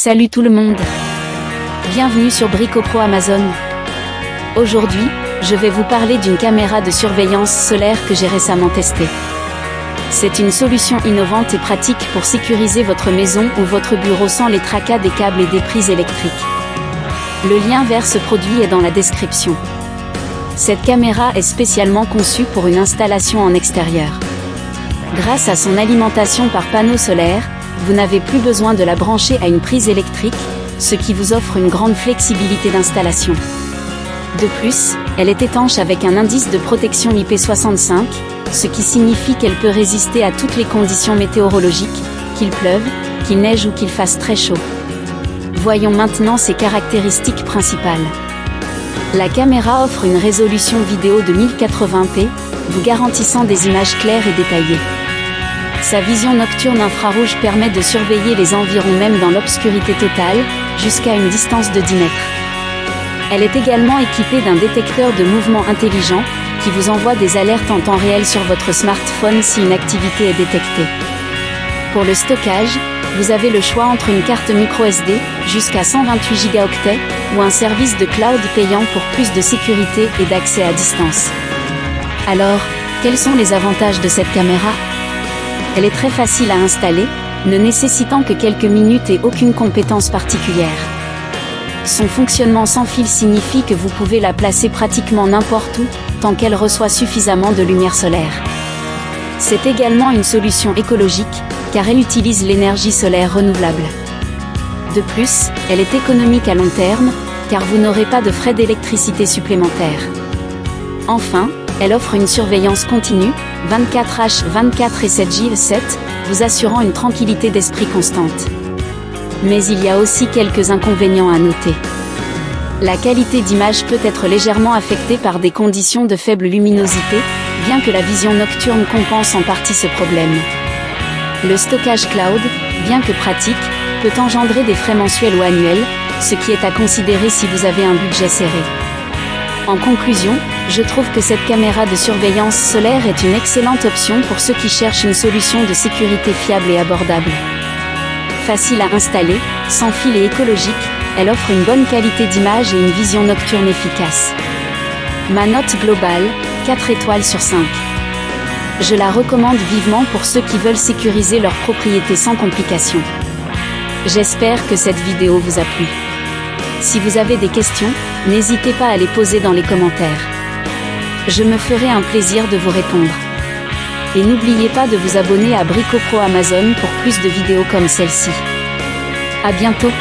Salut tout le monde. Bienvenue sur Brico Pro Amazon. Aujourd'hui, je vais vous parler d'une caméra de surveillance solaire que j'ai récemment testée. C'est une solution innovante et pratique pour sécuriser votre maison ou votre bureau sans les tracas des câbles et des prises électriques. Le lien vers ce produit est dans la description. Cette caméra est spécialement conçue pour une installation en extérieur. Grâce à son alimentation par panneau solaire, vous n'avez plus besoin de la brancher à une prise électrique, ce qui vous offre une grande flexibilité d'installation. De plus, elle est étanche avec un indice de protection IP65, ce qui signifie qu'elle peut résister à toutes les conditions météorologiques, qu'il pleuve, qu'il neige ou qu'il fasse très chaud. Voyons maintenant ses caractéristiques principales. La caméra offre une résolution vidéo de 1080p, vous garantissant des images claires et détaillées. Sa vision nocturne infrarouge permet de surveiller les environs même dans l'obscurité totale, jusqu'à une distance de 10 mètres. Elle est également équipée d'un détecteur de mouvement intelligent, qui vous envoie des alertes en temps réel sur votre smartphone si une activité est détectée. Pour le stockage, vous avez le choix entre une carte microSD, jusqu'à 128 Go, ou un service de cloud payant pour plus de sécurité et d'accès à distance. Alors, quels sont les avantages de cette caméra ? Elle est très facile à installer, ne nécessitant que quelques minutes et aucune compétence particulière. Son fonctionnement sans fil signifie que vous pouvez la placer pratiquement n'importe où, tant qu'elle reçoit suffisamment de lumière solaire. C'est également une solution écologique, car elle utilise l'énergie solaire renouvelable. De plus, elle est économique à long terme, car vous n'aurez pas de frais d'électricité supplémentaires. Enfin, elle offre une surveillance continue, 24h24 et 7/7, vous assurant une tranquillité d'esprit constante. Mais il y a aussi quelques inconvénients à noter. La qualité d'image peut être légèrement affectée par des conditions de faible luminosité, bien que la vision nocturne compense en partie ce problème. Le stockage cloud, bien que pratique, peut engendrer des frais mensuels ou annuels, ce qui est à considérer si vous avez un budget serré. En conclusion, je trouve que cette caméra de surveillance solaire est une excellente option pour ceux qui cherchent une solution de sécurité fiable et abordable. Facile à installer, sans fil et écologique, elle offre une bonne qualité d'image et une vision nocturne efficace. Ma note globale, 4 étoiles sur 5. Je la recommande vivement pour ceux qui veulent sécuriser leur propriété sans complications. J'espère que cette vidéo vous a plu. Si vous avez des questions, n'hésitez pas à les poser dans les commentaires. Je me ferai un plaisir de vous répondre. Et n'oubliez pas de vous abonner à Brico Pro Amazon pour plus de vidéos comme celle-ci. À bientôt!